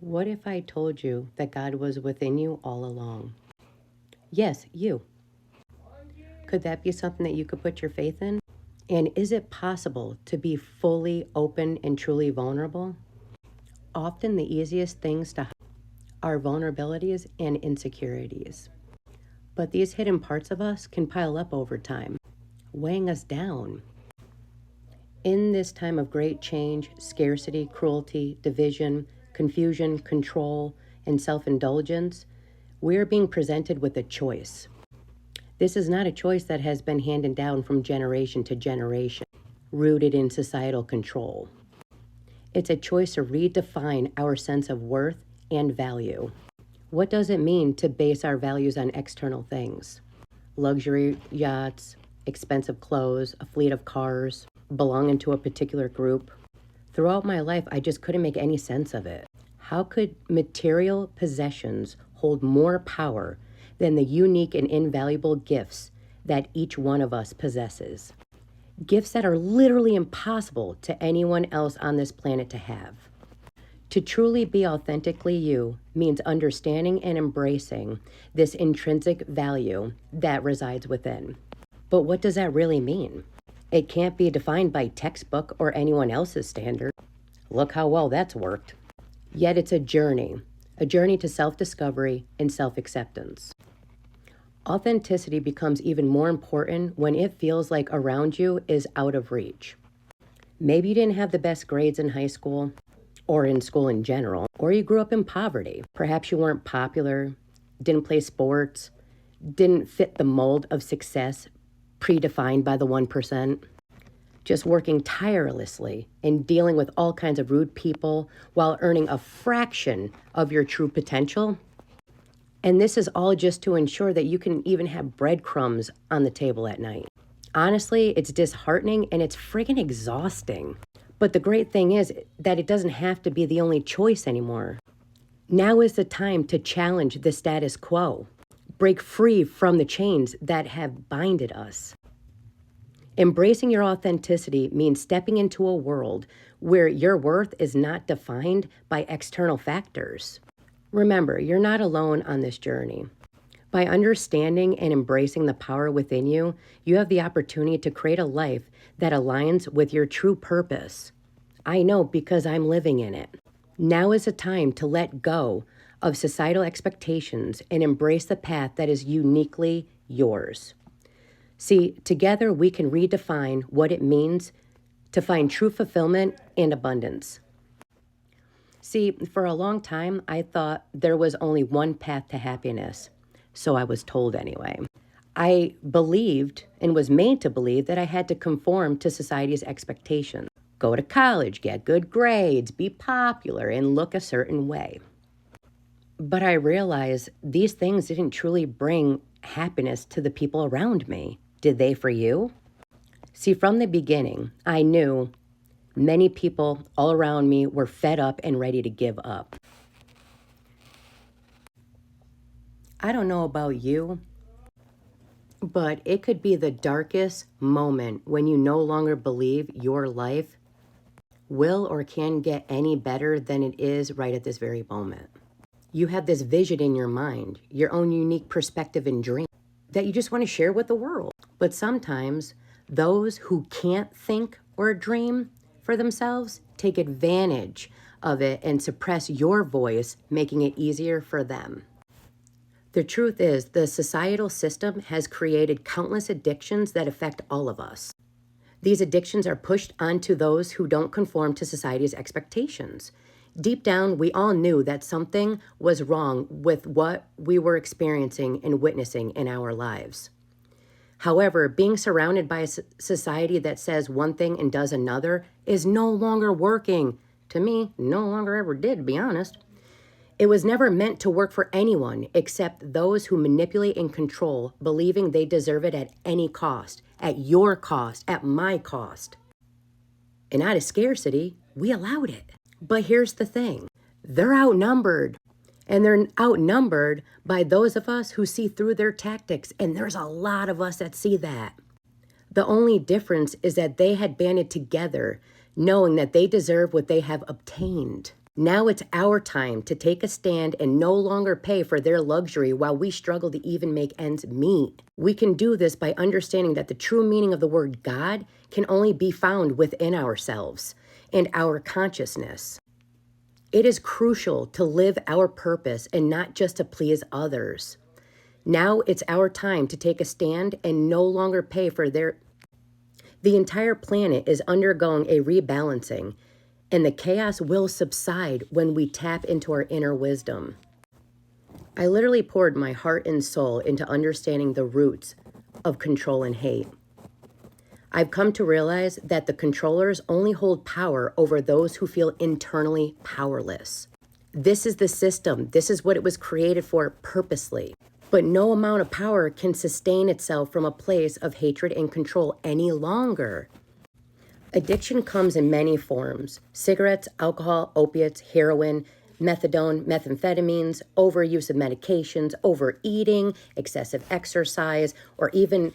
What if I told you that God was within you all along? Yes, you. Could that be something that you could put your faith in? And is it possible to be fully open and truly vulnerable? Often the easiest things to hide are vulnerabilities and insecurities. But these hidden parts of us can pile up over time, weighing us down. In this time of great change, scarcity, cruelty, division, confusion, control, and self-indulgence, we're being presented with a choice. This is not a choice that has been handed down from generation to generation, rooted in societal control. It's a choice to redefine our sense of worth and value. What does it mean to base our values on external things? Luxury yachts, expensive clothes, a fleet of cars, belonging to a particular group. Throughout my life, I just couldn't make any sense of it. How could material possessions hold more power than the unique and invaluable gifts that each one of us possesses? Gifts that are literally impossible to anyone else on this planet to have. To truly be authentically you means understanding and embracing this intrinsic value that resides within. But what does that really mean? It can't be defined by textbook or anyone else's standard. Look how well that's worked. Yet it's a journey to self-discovery and self-acceptance. Authenticity becomes even more important when it feels like around you is out of reach. Maybe you didn't have the best grades in high school, or in school in general, or you grew up in poverty. Perhaps you weren't popular, didn't play sports, didn't fit the mold of success predefined by the 1%. Just working tirelessly and dealing with all kinds of rude people while earning a fraction of your true potential. And this is all just to ensure that you can even have breadcrumbs on the table at night. Honestly, it's disheartening and it's friggin' exhausting. But the great thing is that it doesn't have to be the only choice anymore. Now is the time to challenge the status quo. Break free from the chains that have binded us. Embracing your authenticity means stepping into a world where your worth is not defined by external factors. Remember, you're not alone on this journey. By understanding and embracing the power within you, you have the opportunity to create a life that aligns with your true purpose. I know because I'm living in it. Now is the time to let go of societal expectations and embrace the path that is uniquely yours. See, together we can redefine what it means to find true fulfillment and abundance. See, for a long time, I thought there was only one path to happiness. So I was told anyway. I believed and was made to believe that I had to conform to society's expectations. Go to college, get good grades, be popular, and look a certain way. But I realized these things didn't truly bring happiness to the people around me. Did they for you? See, from the beginning, I knew many people all around me were fed up and ready to give up. I don't know about you, but it could be the darkest moment when you no longer believe your life will or can get any better than it is right at this very moment. You have this vision in your mind, your own unique perspective and dream that you just want to share with the world. But sometimes those who can't think or dream for themselves take advantage of it and suppress your voice, making it easier for them. The truth is, the societal system has created countless addictions that affect all of us. These addictions are pushed onto those who don't conform to society's expectations. Deep down, we all knew that something was wrong with what we were experiencing and witnessing in our lives. However, being surrounded by a society that says one thing and does another is no longer working. To me, no longer ever did, to be honest. It was never meant to work for anyone except those who manipulate and control, believing they deserve it at any cost, at your cost, at my cost. And out of scarcity, we allowed it. But here's the thing, they're outnumbered. And they're outnumbered by those of us who see through their tactics. And there's a lot of us that see that. The only difference is that they had banded together, knowing that they deserve what they have obtained. Now it's our time to take a stand and no longer pay for their luxury while we struggle to even make ends meet. We can do this by understanding that the true meaning of the word God can only be found within ourselves and our consciousness. It is crucial to live our purpose and not just to please others. Now it's our time to take a stand and no longer pay for their... The entire planet is undergoing a rebalancing, and the chaos will subside when we tap into our inner wisdom. I literally poured my heart and soul into understanding the roots of control and hate. I've come to realize that the controllers only hold power over those who feel internally powerless. This is the system. This is what it was created for purposely. But no amount of power can sustain itself from a place of hatred and control any longer. Addiction comes in many forms: cigarettes, alcohol, opiates, heroin, methadone, methamphetamines, overuse of medications, overeating, excessive exercise, or even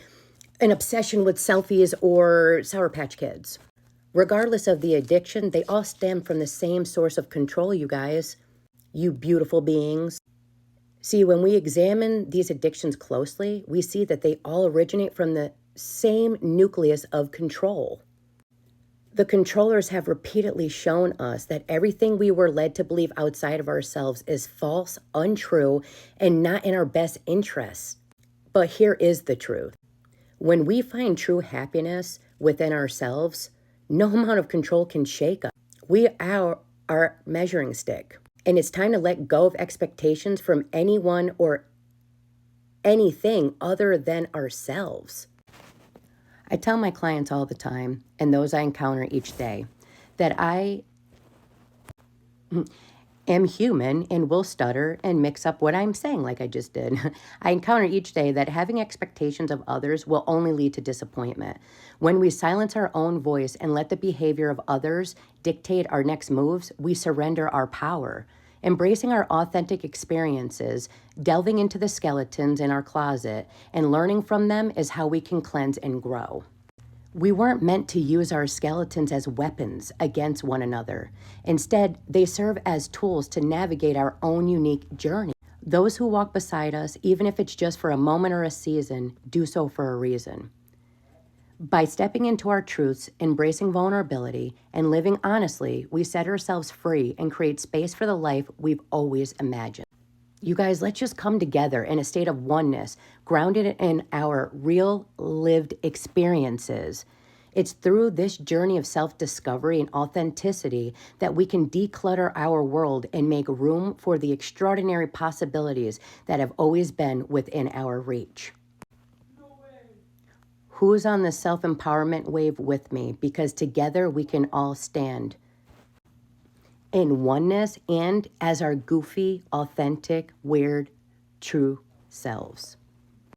an obsession with selfies or Sour Patch Kids. Regardless of the addiction, they all stem from the same source of control, you guys. You beautiful beings. See, when we examine these addictions closely, we see that they all originate from the same nucleus of control. The controllers have repeatedly shown us that everything we were led to believe outside of ourselves is false, untrue, and not in our best interests. But here is the truth. When we find true happiness within ourselves, no amount of control can shake us. We are our measuring stick. And it's time to let go of expectations from anyone or anything other than ourselves. I tell my clients all the time, and those I encounter each day, that I am human and will stutter and mix up what I'm saying like I just did. I encounter each day that having expectations of others will only lead to disappointment. When we silence our own voice and let the behavior of others dictate our next moves, we surrender our power. Embracing our authentic experiences, delving into the skeletons in our closet, and learning from them is how we can cleanse and grow. We weren't meant to use our skeletons as weapons against one another. Instead, they serve as tools to navigate our own unique journey. Those who walk beside us, even if it's just for a moment or a season, do so for a reason. By stepping into our truths, embracing vulnerability, and living honestly, we set ourselves free and create space for the life we've always imagined. You guys, let's just come together in a state of oneness, grounded in our real lived experiences. It's through this journey of self-discovery and authenticity that we can declutter our world and make room for the extraordinary possibilities that have always been within our reach. Who's on the self-empowerment wave with me? Because together we can all stand in oneness and as our goofy, authentic, weird, true selves.